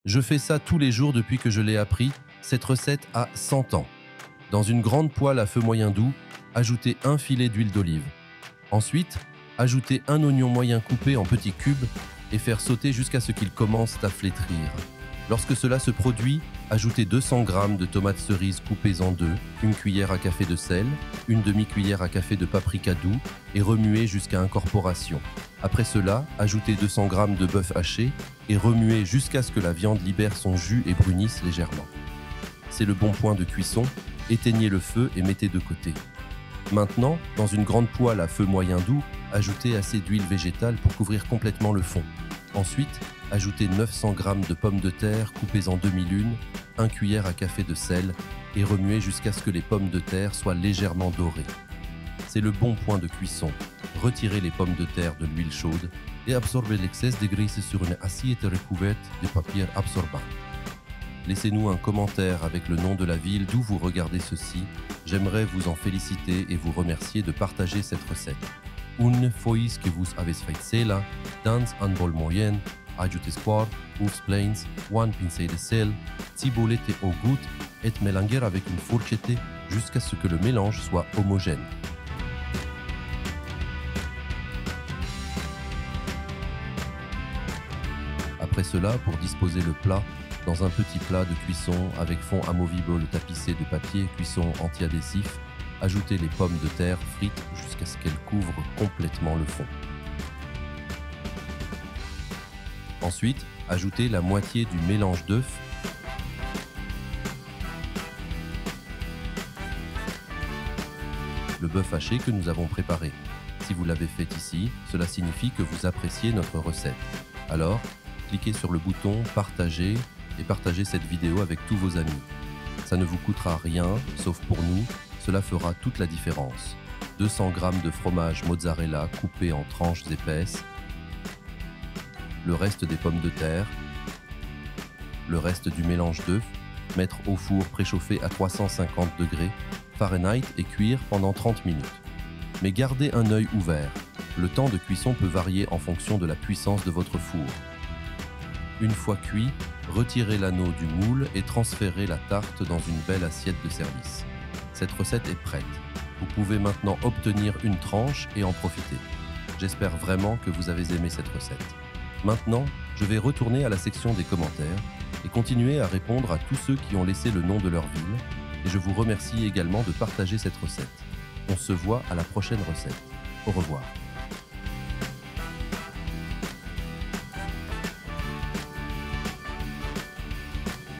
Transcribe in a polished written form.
Je fais ça tous les jours depuis que je l'ai appris. Cette recette a 100 ans. Dans une grande poêle à feu moyen doux, ajoutez un filet d'huile d'olive. Ensuite, ajoutez un oignon moyen coupé en petits cubes et faire sauter jusqu'à ce qu'il commence à flétrir. Lorsque cela se produit, ajoutez 200 g de tomates cerises coupées en deux, une cuillère à café de sel, une demi-cuillère à café de paprika doux et remuez jusqu'à incorporation. Après cela, ajoutez 200 g de bœuf haché et remuez jusqu'à ce que la viande libère son jus et brunisse légèrement. C'est le bon point de cuisson, éteignez le feu et mettez de côté. Maintenant, dans une grande poêle à feu moyen doux, ajoutez assez d'huile végétale pour couvrir complètement le fond. Ensuite, ajoutez 900 g de pommes de terre coupées en demi-lune, 1 cuillère à café de sel et remuez jusqu'à ce que les pommes de terre soient légèrement dorées. C'est le bon point de cuisson. Retirez les pommes de terre de l'huile chaude et absorbez l'excès de graisse sur une assiette recouverte de papier absorbant. Laissez-nous un commentaire avec le nom de la ville d'où vous regardez ceci. J'aimerais vous en féliciter et vous remercier de partager cette recette. Une fois que vous avez fait cela, dans un bol moyen, ajoutez square, ouvre plains, one pincée de sel, ciboulette au goût et mélangez avec une fourchette jusqu'à ce que le mélange soit homogène. Après cela, pour disposer le plat, dans un petit plat de cuisson avec fond amovible tapissé de papier cuisson antiadhésif, ajoutez les pommes de terre frites jusqu'à ce qu'elles couvrent complètement le fond. Ensuite, ajoutez la moitié du mélange d'œufs, le bœuf haché que nous avons préparé. Si vous l'avez fait ici, cela signifie que vous appréciez notre recette. Alors, cliquez sur le bouton « Partager » et partagez cette vidéo avec tous vos amis. Ça ne vous coûtera rien, sauf pour nous, cela fera toute la différence. 200 g de fromage mozzarella coupé en tranches épaisses, le reste des pommes de terre, le reste du mélange d'œufs, mettre au four préchauffé à 350 degrés Fahrenheit et cuire pendant 30 minutes. Mais gardez un œil ouvert. Le temps de cuisson peut varier en fonction de la puissance de votre four. Une fois cuit, retirez l'anneau du moule et transférez la tarte dans une belle assiette de service. Cette recette est prête. Vous pouvez maintenant obtenir une tranche et en profiter. J'espère vraiment que vous avez aimé cette recette. Maintenant, je vais retourner à la section des commentaires et continuer à répondre à tous ceux qui ont laissé le nom de leur ville. Et je vous remercie également de partager cette recette. On se voit à la prochaine recette. Au revoir.